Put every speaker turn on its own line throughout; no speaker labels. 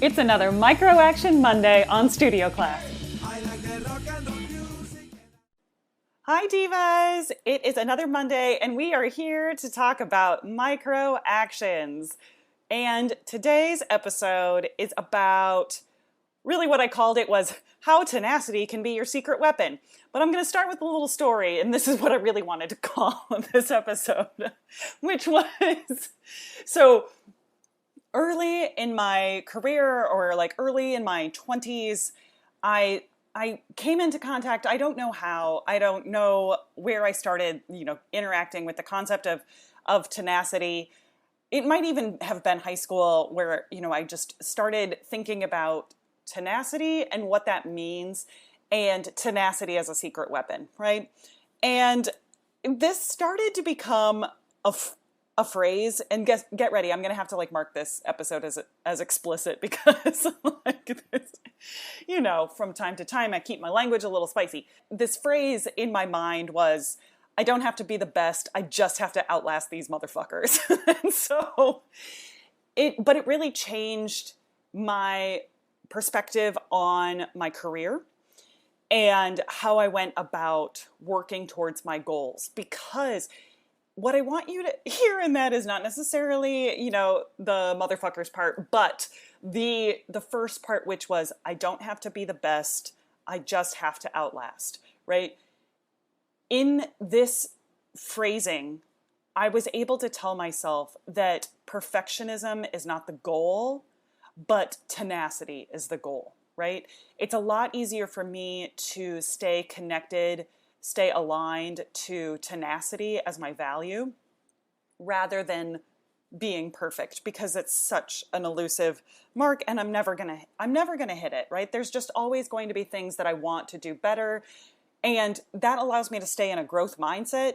It's another Micro Action Monday on Studio Class. Hi Divas! It is another Monday and we are here to talk about micro actions. And today's episode is about, really what I called it was how tenacity can be your secret weapon. But I'm going to start with a little story, and this is what I really wanted to call this episode, which was, so early in my career, or like early in my 20s, I came into contact, I don't know how, I don't know where I started, interacting with the concept of tenacity. It might even have been high school where, I just started thinking about tenacity and what that means, and tenacity as a secret weapon, right? And this started to become a phrase, and get ready, I'm going to have to mark this episode as explicit because this, from time to time I keep my language a little spicy. This phrase in my mind was, I don't have to be the best, I just have to outlast these motherfuckers. And so it really changed my perspective on my career and how I went about working towards my goals, because what I want you to hear in that is not necessarily, the motherfuckers part, but the first part, which was, I don't have to be the best, I just have to outlast, right? In this phrasing, I was able to tell myself that perfectionism is not the goal, but tenacity is the goal, right? It's a lot easier for me to stay connected, stay aligned to tenacity as my value, rather than being perfect, because it's such an elusive mark, and I'm never gonna hit it, right? There's just always going to be things that I want to do better, and that allows me to stay in a growth mindset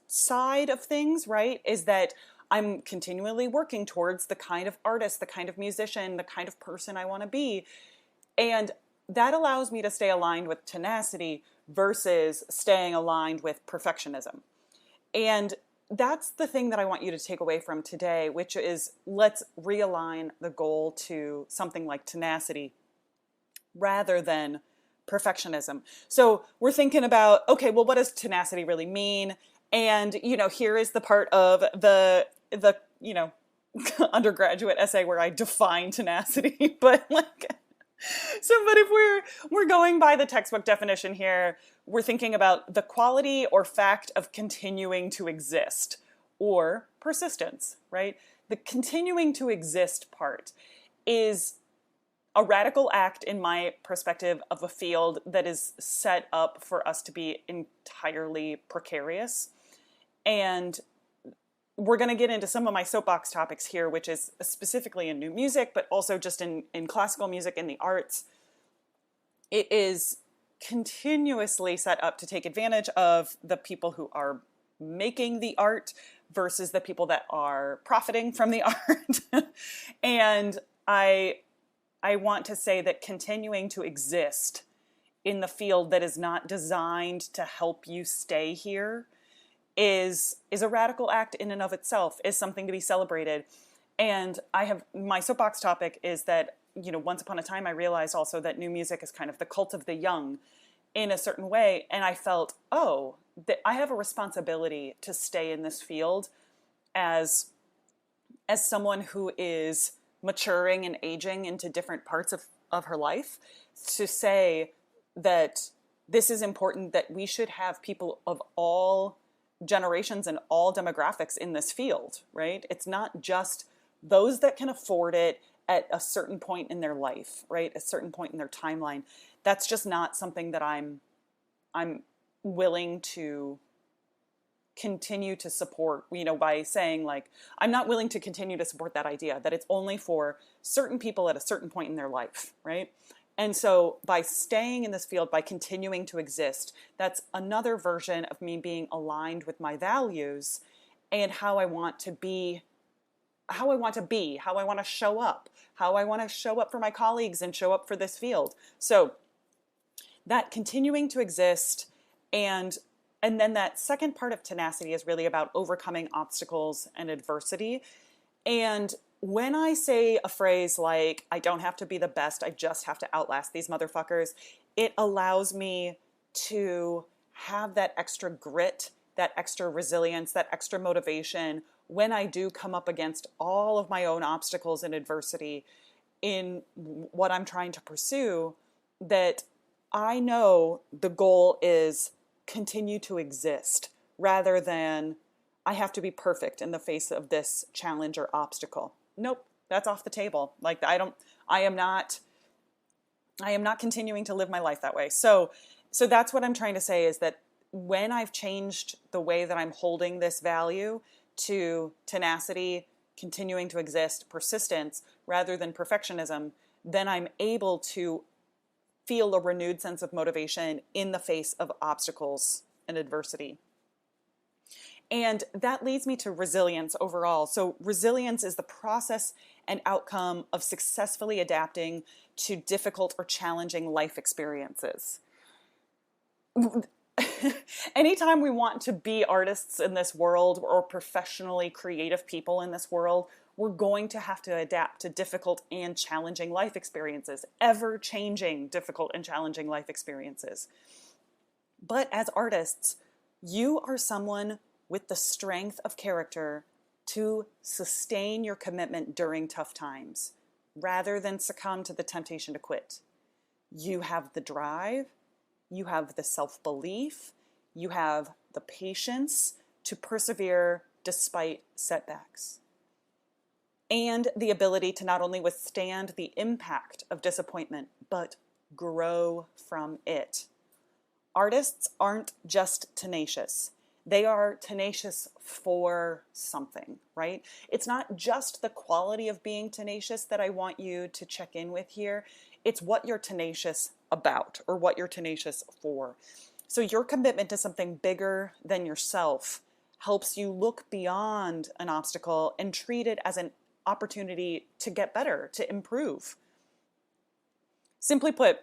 side of things, right? Is that I'm continually working towards the kind of artist, the kind of musician, the kind of person I want to be. And that allows me to stay aligned with tenacity versus staying aligned with perfectionism. And that's the thing that I want you to take away from today, which is, let's realign the goal to something like tenacity rather than perfectionism. So we're thinking about, okay, well, what does tenacity really mean? And, here is the part of the undergraduate essay where I define tenacity, but if we're going by the textbook definition here, we're thinking about the quality or fact of continuing to exist, or persistence, right? The continuing to exist part is a radical act, in my perspective, of a field that is set up for us to be entirely precarious. And we're going to get into some of my soapbox topics here, which is specifically in new music, but also just in classical music and the arts. It is continuously set up to take advantage of the people who are making the art versus the people that are profiting from the art. And I want to say that continuing to exist in the field that is not designed to help you stay here is a radical act in and of itself, is something to be celebrated. And my soapbox topic is that, once upon a time I realized also that new music is kind of the cult of the young in a certain way. And I felt, that I have a responsibility to stay in this field as someone who is maturing and aging into different parts of her life, to say that this is important, that we should have people of all generations and all demographics in this field, right? It's not just those that can afford it at a certain point in their life, right? A certain point in their timeline. That's just not something that I'm willing to continue to support, by saying I'm not willing to continue to support that idea that it's only for certain people at a certain point in their life, right? And so by staying in this field, by continuing to exist, that's another version of me being aligned with my values and how I want to be, how I want to show up, how I want to show up for my colleagues and show up for this field. So that continuing to exist, and then that second part of tenacity is really about overcoming obstacles and adversity. And when I say a phrase like, I don't have to be the best, I just have to outlast these motherfuckers, it allows me to have that extra grit, that extra resilience, that extra motivation when I do come up against all of my own obstacles and adversity in what I'm trying to pursue, that I know the goal is continue to exist rather than I have to be perfect in the face of this challenge or obstacle. Nope, that's off the table. Like I am not continuing to live my life that way. So that's what I'm trying to say, is that when I've changed the way that I'm holding this value to tenacity, continuing to exist, persistence, rather than perfectionism, then I'm able to feel a renewed sense of motivation in the face of obstacles and adversity. And that leads me to resilience overall. So resilience is the process and outcome of successfully adapting to difficult or challenging life experiences. Anytime we want to be artists in this world or professionally creative people in this world, we're going to have to adapt to difficult and challenging life experiences, ever-changing difficult and challenging life experiences. But as artists, you are someone with the strength of character to sustain your commitment during tough times, rather than succumb to the temptation to quit. You have the drive, you have the self-belief, you have the patience to persevere despite setbacks, and the ability to not only withstand the impact of disappointment, but grow from it. Artists aren't just tenacious. They are tenacious for something, right? It's not just the quality of being tenacious that I want you to check in with here. It's what you're tenacious about or what you're tenacious for. So your commitment to something bigger than yourself helps you look beyond an obstacle and treat it as an opportunity to get better, to improve. Simply put,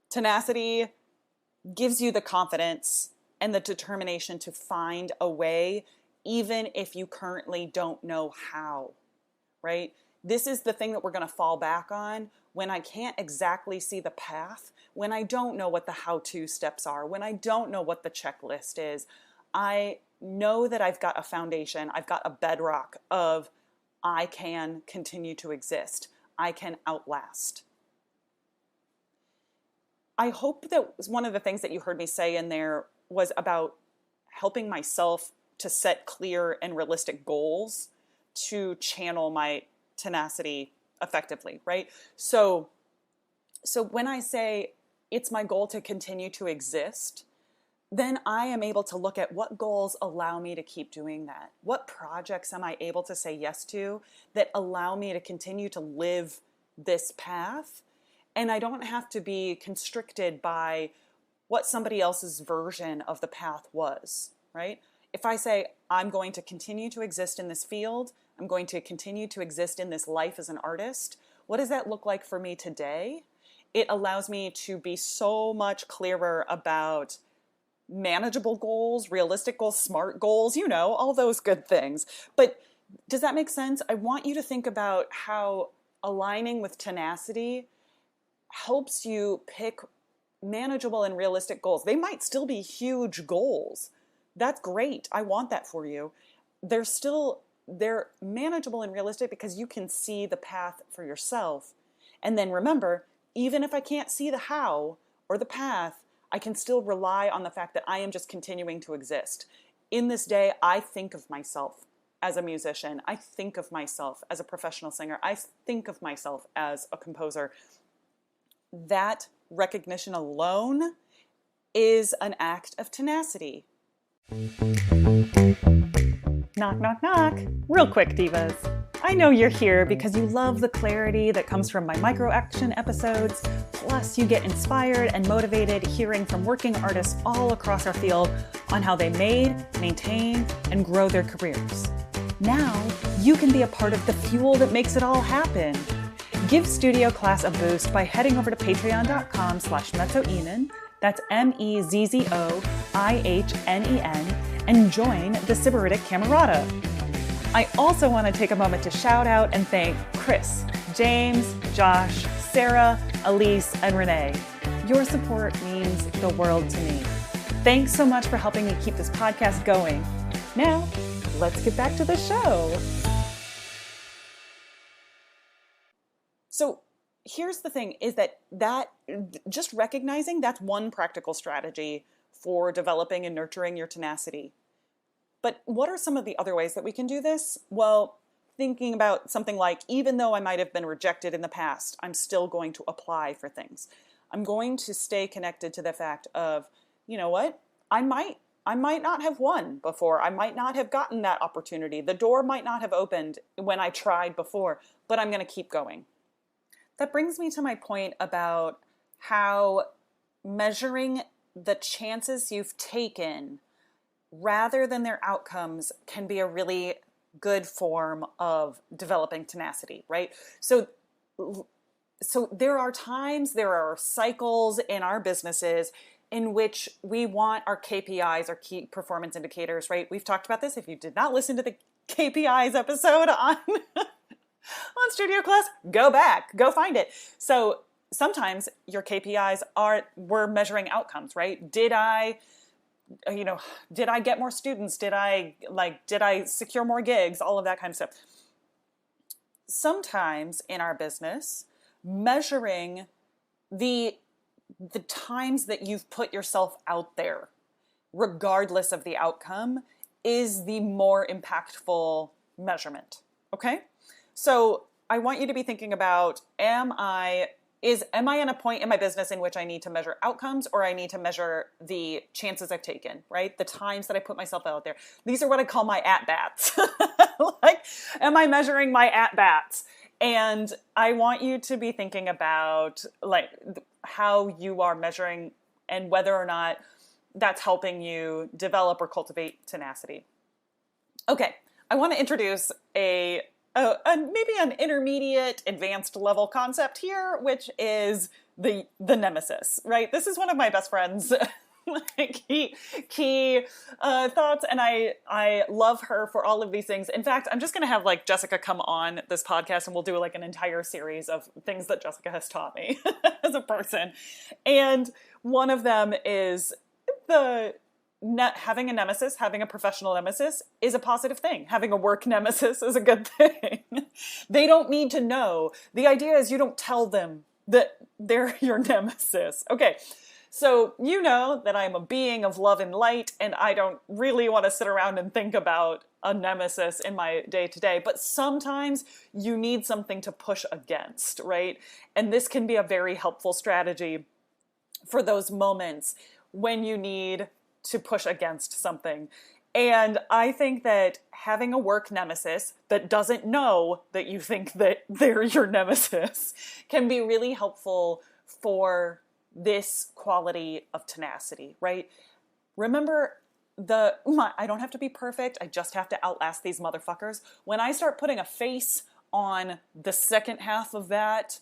tenacity gives you the confidence and the determination to find a way, even if you currently don't know how, right? This is the thing that we're going to fall back on when I can't exactly see the path, when I don't know what the how-to steps are, when I don't know what the checklist is. I know that I've got a foundation, I've got a bedrock of I can continue to exist, I can outlast. I hope that one of the things that you heard me say in there was about helping myself to set clear and realistic goals to channel my tenacity effectively, right? So when I say it's my goal to continue to exist, then I am able to look at what goals allow me to keep doing that. What projects am I able to say yes to that allow me to continue to live this path? And I don't have to be constricted by what somebody else's version of the path was, right? If I say, I'm going to continue to exist in this field, I'm going to continue to exist in this life as an artist, what does that look like for me today? It allows me to be so much clearer about manageable goals, realistic goals, smart goals, all those good things. But does that make sense? I want you to think about how aligning with tenacity helps you pick manageable and realistic goals. They might still be huge goals. That's great. I want that for you. They're manageable and realistic because you can see the path for yourself. And then remember, even if I can't see the how or the path, I can still rely on the fact that I am just continuing to exist. In this day, I think of myself as a musician. I think of myself as a professional singer. I think of myself as a composer. That recognition alone is an act of tenacity. Knock, knock, knock. Real quick, divas. I know you're here because you love the clarity that comes from my micro-action episodes, plus you get inspired and motivated hearing from working artists all across our field on how they made, maintain, and grow their careers. Now, you can be a part of the fuel that makes it all happen. Give Studio Class a boost by heading over to patreon.com/mezzo-Ihnen, that's MEZZOIHNEN, and join the Sybaritic Camerata. I also want to take a moment to shout out and thank Chris, James, Josh, Sarah, Elise, and Renee. Your support means the world to me. Thanks so much for helping me keep this podcast going. Now, let's get back to the show. So here's the thing, is that just recognizing that's one practical strategy for developing and nurturing your tenacity. But what are some of the other ways that we can do this? Well, thinking about something like, even though I might have been rejected in the past, I'm still going to apply for things. I'm going to stay connected to the fact of, you know what, I might not have won before. I might not have gotten that opportunity. The door might not have opened when I tried before, but I'm going to keep going. That brings me to my point about how measuring the chances you've taken rather than their outcomes can be a really good form of developing tenacity, right? So there are times, there are cycles in our businesses in which we want our KPIs, our key performance indicators, right? We've talked about this. If you did not listen to the KPIs episode on Studio Class, go back, go find it. So sometimes your KPIs we're measuring outcomes, right? Did I get more students? Did I secure more gigs? All of that kind of stuff. Sometimes in our business, measuring the times that you've put yourself out there, regardless of the outcome, is the more impactful measurement. Okay? So I want you to be thinking about, am I in a point in my business in which I need to measure outcomes, or I need to measure the chances I've taken, right? The times that I put myself out there. These are what I call my at-bats. Like, am I measuring my at-bats? And I want you to be thinking about like how you are measuring and whether or not that's helping you develop or cultivate tenacity. Okay, I want to introduce maybe an intermediate, advanced level concept here, which is the nemesis, right? This is one of my best friends' key thoughts, and I love her for all of these things. In fact, I'm just going to have like Jessica come on this podcast, and we'll do like an entire series of things that Jessica has taught me as a person. And one of them is having a nemesis, having a professional nemesis is a positive thing. Having a work nemesis is a good thing. They don't need to know. The idea is you don't tell them that they're your nemesis. Okay, so you know that I'm a being of love and light, and I don't really want to sit around and think about a nemesis in my day-to-day, but sometimes you need something to push against, right? And this can be a very helpful strategy for those moments when you need to push against something. And I think that having a work nemesis that doesn't know that you think that they're your nemesis can be really helpful for this quality of tenacity, right? Remember, I don't have to be perfect. I just have to outlast these motherfuckers. When I start putting a face on the second half of that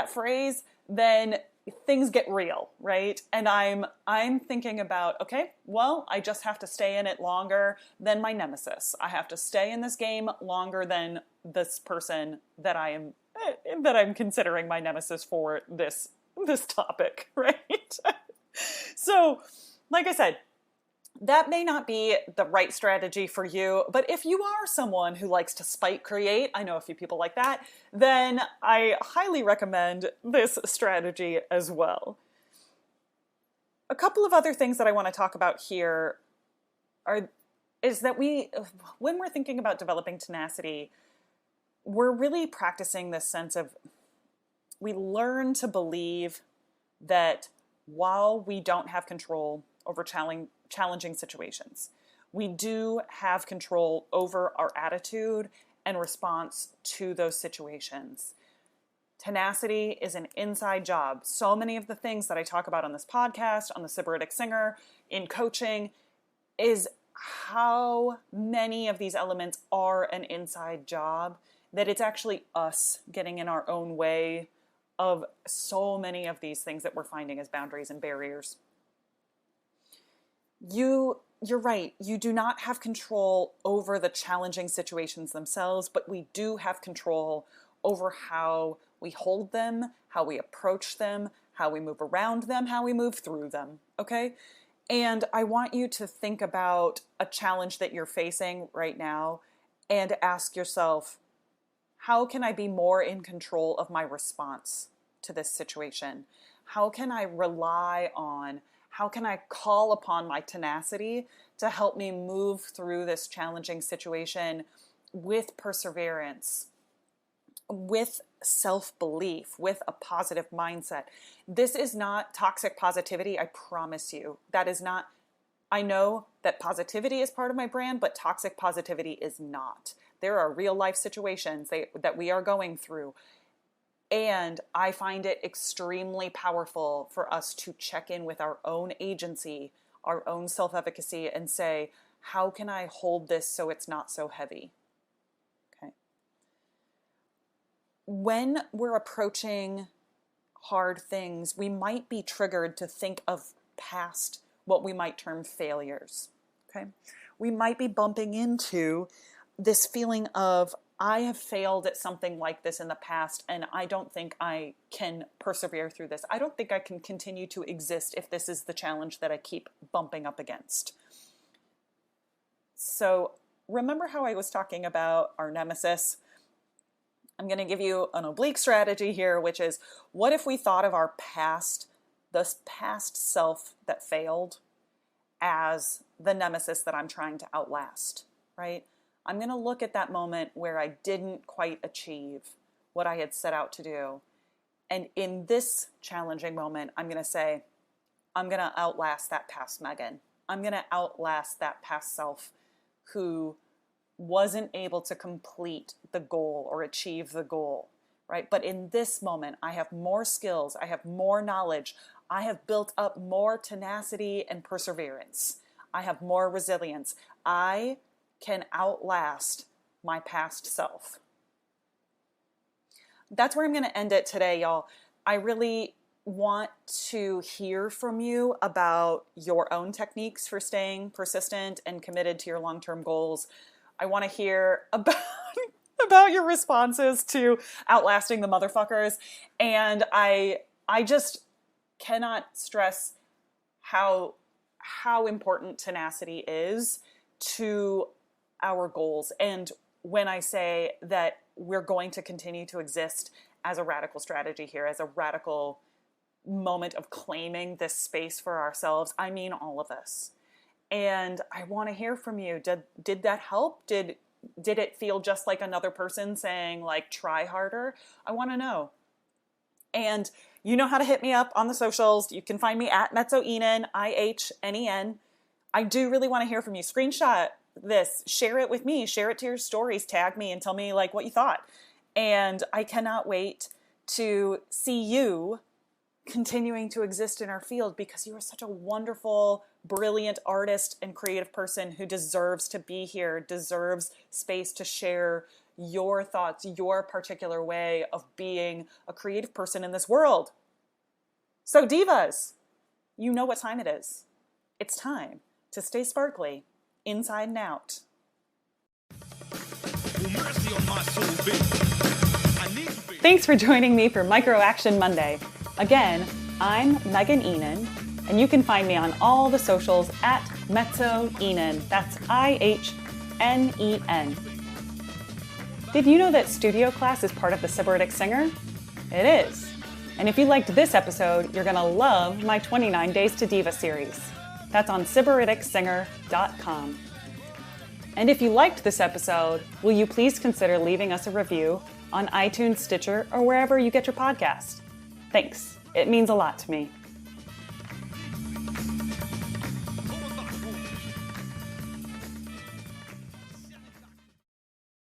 phrase, then things get real, right? And I'm thinking about, okay, well, I just have to stay in it longer than my nemesis. I have to stay in this game longer than this person that I'm considering my nemesis for this topic, right? So, like I said, that may not be the right strategy for you, but if you are someone who likes to spite create, I know a few people like that, then I highly recommend this strategy as well. A couple of other things that I want to talk about here is that when we're thinking about developing tenacity, we're really practicing this sense of, we learn to believe that while we don't have control over challenging situations, we do have control over our attitude and response to those situations. Tenacity is an inside job. So many of the things that I talk about on this podcast, on the Sybaritic Singer, in coaching, is how many of these elements are an inside job, that it's actually us getting in our own way of so many of these things that we're finding as boundaries and barriers. You you're right. You do not have control over the challenging situations themselves, but we do have control over how we hold them, how we approach them, how we move around them, how we move through them, okay? And I want you to think about a challenge that you're facing right now and ask yourself, how can I be more in control of my response to this situation? How can I rely on, how can I call upon my tenacity to help me move through this challenging situation with perseverance, with self-belief, with a positive mindset? This is not toxic positivity, I promise you. That is not, I know that positivity is part of my brand, but toxic positivity is not. There are real life situations that we are going through. And I find it extremely powerful for us to check in with our own agency, our own self-efficacy, and say, how can I hold this so it's not so heavy? Okay. When we're approaching hard things, we might be triggered to think of past, what we might term failures. Okay. We might be bumping into this feeling of, I have failed at something like this in the past, and I don't think I can persevere through this. I don't think I can continue to exist if this is the challenge that I keep bumping up against. So remember how I was talking about our nemesis? I'm going to give you an oblique strategy here, which is, what if we thought of our past, this past self that failed, as the nemesis that I'm trying to outlast, right? I'm going to look at that moment where I didn't quite achieve what I had set out to do. And in this challenging moment, I'm going to say, I'm going to outlast that past Megan. I'm going to outlast that past self who wasn't able to complete the goal or achieve the goal, right? But in this moment, I have more skills. I have more knowledge. I have built up more tenacity and perseverance. I have more resilience. I can outlast my past self. That's where I'm going to end it today, y'all. I really want to hear from you about your own techniques for staying persistent and committed to your long-term goals. I want to hear about your responses to outlasting the motherfuckers. And I just cannot stress how important tenacity is to our goals. And when I say that we're going to continue to exist as a radical strategy here, as a radical moment of claiming this space for ourselves, I mean all of us. And I want to hear from you. Did that help? Did it feel just like another person saying, like, try harder? I want to know. And you know how to hit me up on the socials. You can find me at mezzo-Ihnen, Ihnen. I do really want to hear from you. Screenshot this, share it with me, share it to your stories, tag me and tell me like what you thought. And I cannot wait to see you continuing to exist in our field, because you are such a wonderful, brilliant artist and creative person who deserves to be here, deserves space to share your thoughts, your particular way of being a creative person in this world. So divas, you know what time it is. It's time to stay sparkly, inside and out. Thanks for joining me for Micro Action Monday. Again, I'm Megan Ihnen, and you can find me on all the socials at mezzo-Ihnen. That's Ihnen. Did you know that studio class is part of the Sybaritic Singer? It is. And if you liked this episode, you're going to love my 29 Days to Diva series. That's on SybaricSinger.com. And if you liked this episode, will you please consider leaving us a review on iTunes, Stitcher, or wherever you get your podcast? Thanks. It means a lot to me.